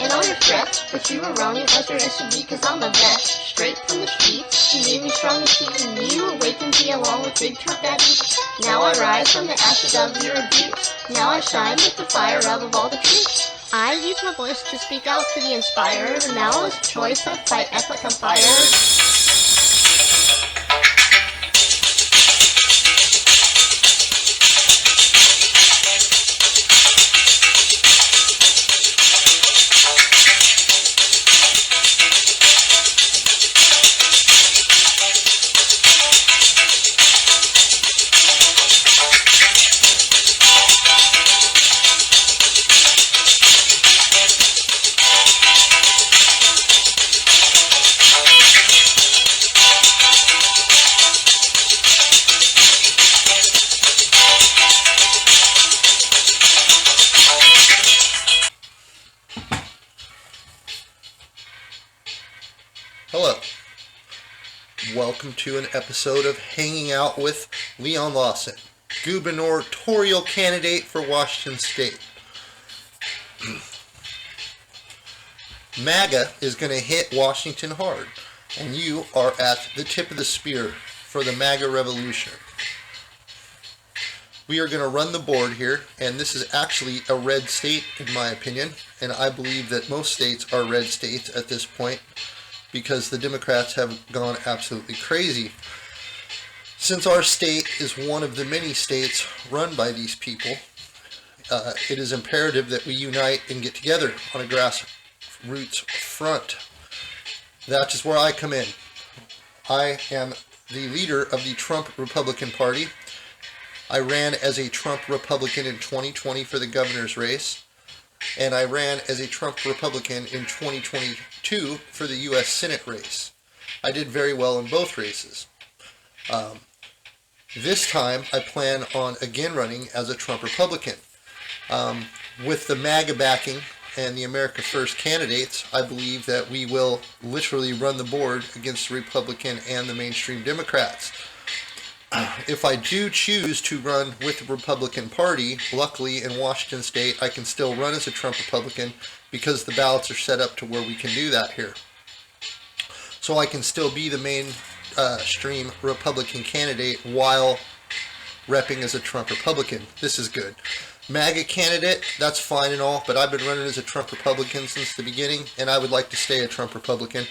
And all your threats, but you were wrong, it was your SUV, cause I'm the vet. Straight from the streets, you made me strong and sweet, and you awakened me along with Big Trump Daddy. Now I rise from the ashes of your abuse. Now I shine with the fire of all the truth. I use my voice to speak out to the inspired, and now it's choice that fight ethnic empire. Hello. Welcome to an episode of Hanging Out with Leon Lawson, gubernatorial candidate for Washington State. MAGA is going to hit Washington hard, and you are at the tip of the spear for the MAGA revolution. We are going to run the board here, and this is actually a red state in my opinion, and I believe that most states are red states at this point, because the Democrats have gone absolutely crazy. Since our state is one of the many states run by these people, it is imperative that we unite and get together on a grassroots front. That is where I come in. I am the leader of the Trump Republican Party. I ran as a Trump Republican in 2020 for the governor's race, and I ran as a Trump Republican in 2022 for the U.S. Senate race. I did very well in both races. This time, I plan on again running as a Trump Republican. With the MAGA backing and the America First candidates, I believe that we will literally run the board against the Republican and the mainstream Democrats. If I do choose to run with the Republican Party, luckily in Washington State, I can still run as a Trump Republican because the ballots are set up to where we can do that here. So I can still be the mainstream Republican candidate while repping as a Trump Republican. This is good. MAGA candidate, that's fine and all, but I've been running as a Trump Republican since the beginning, and I would like to stay a Trump Republican.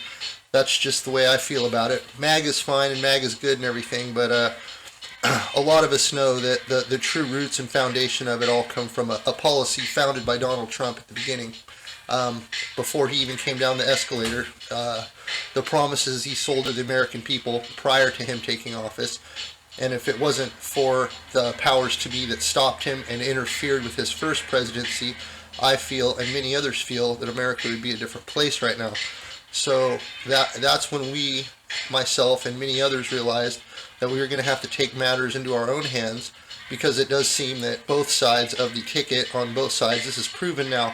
That's just the way I feel about it. MAGA's fine and MAGA's good and everything, but a lot of us know that the true roots and foundation of it all come from a policy founded by Donald Trump at the beginning, before he even came down the escalator. The promises he sold to the American people prior to him taking office, and if it wasn't for the powers to be that stopped him and interfered with his first presidency, I feel, and many others feel, that America would be a different place right now. So that's when we, myself and many others, realized that we were going to have to take matters into our own hands, because it does seem that both sides of the ticket, on both sides, this is proven now,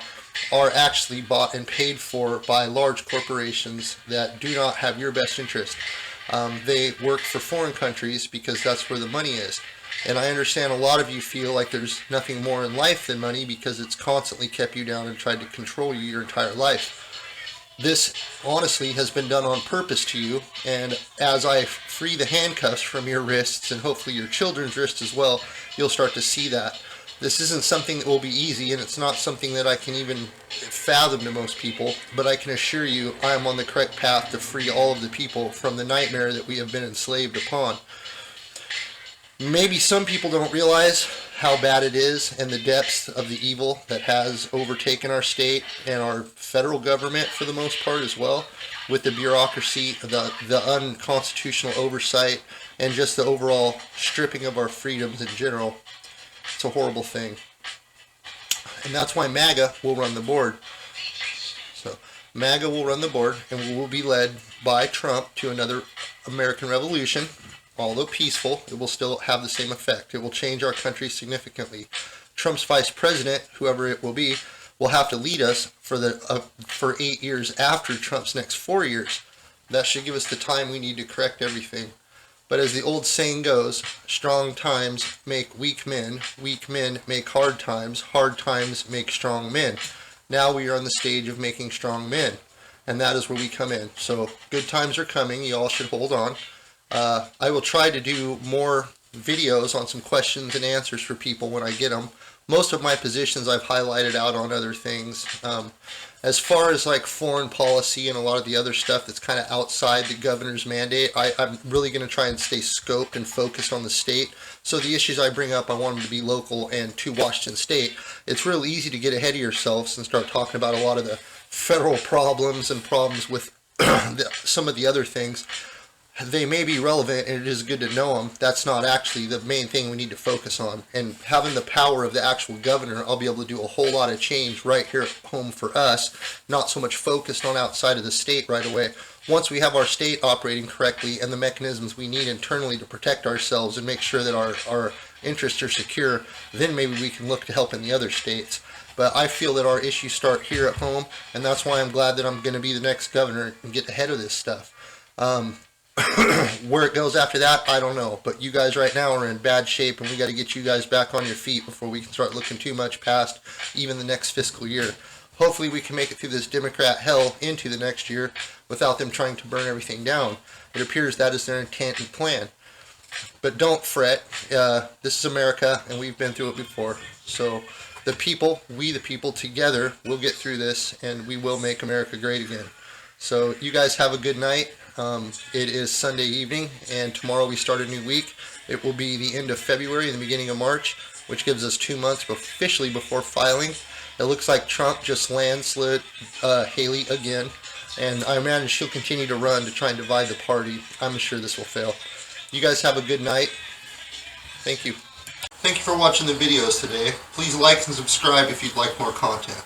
are actually bought and paid for by large corporations that do not have your best interest. They work for foreign countries because that's where the money is. And I understand a lot of you feel like there's nothing more in life than money because it's constantly kept you down and tried to control you your entire life. This, honestly, has been done on purpose to you, and as I free the handcuffs from your wrists, and hopefully your children's wrists as well, you'll start to see that. This isn't something that will be easy, and it's not something that I can even fathom to most people, but I can assure you I am on the correct path to free all of the people from the nightmare that we have been enslaved upon. Maybe some people don't realize how bad it is and the depths of the evil that has overtaken our state and our federal government for the most part as well, with the bureaucracy, the unconstitutional oversight, and just the overall stripping of our freedoms in general. It's a horrible thing. And that's why MAGA will run the board. So MAGA will run the board, and we will be led by Trump to another American revolution. Although peaceful, it will still have the same effect. It will change our country significantly. Trump's vice president, whoever it will be, will have to lead us for 8 years after Trump's next 4 years. That should give us the time we need to correct everything. But as the old saying goes, strong times make weak men make hard times make strong men. Now we are on the stage of making strong men, and that is where we come in. So good times are coming. You all should hold on. I will try to do more videos on some questions and answers for people when I get them. Most of my positions I've highlighted out on other things. As far as like foreign policy and a lot of the other stuff that's kind of outside the governor's mandate, I'm really going to try and stay scoped and focused on the state. So the issues I bring up, I want them to be local and to Washington State. It's real easy to get ahead of yourselves and start talking about a lot of the federal problems and problems with some of the other things. They may be relevant and it is good to know them. That's not actually the main thing we need to focus on. And having the power of the actual governor, I'll be able to do a whole lot of change right here at home for us, not so much focused on outside of the state right away. Once we have our state operating correctly and the mechanisms we need internally to protect ourselves and make sure that our interests are secure, then maybe we can look to help in the other states. But I feel that our issues start here at home, and that's why I'm glad that I'm going to be the next governor and get ahead of this stuff. Where it goes after that, I don't know. But you guys right now are in bad shape, and we got to get you guys back on your feet before we can start looking too much past even the next fiscal year. Hopefully we can make it through this Democrat hell into the next year without them trying to burn everything down. It appears that is their intent and plan. But don't fret. This is America, and we've been through it before. So the people, we the people together, will get through this, and we will make America great again. So you guys have a good night. It is Sunday evening, and tomorrow we start a new week. It will be the end of February and the beginning of March, which gives us 2 months officially before filing. It looks like Trump just landslid Haley again, and I imagine she'll continue to run to try and divide the party. I'm sure this will fail. You guys have a good night. Thank you. Thank you for watching the videos today. Please like and subscribe if you'd like more content.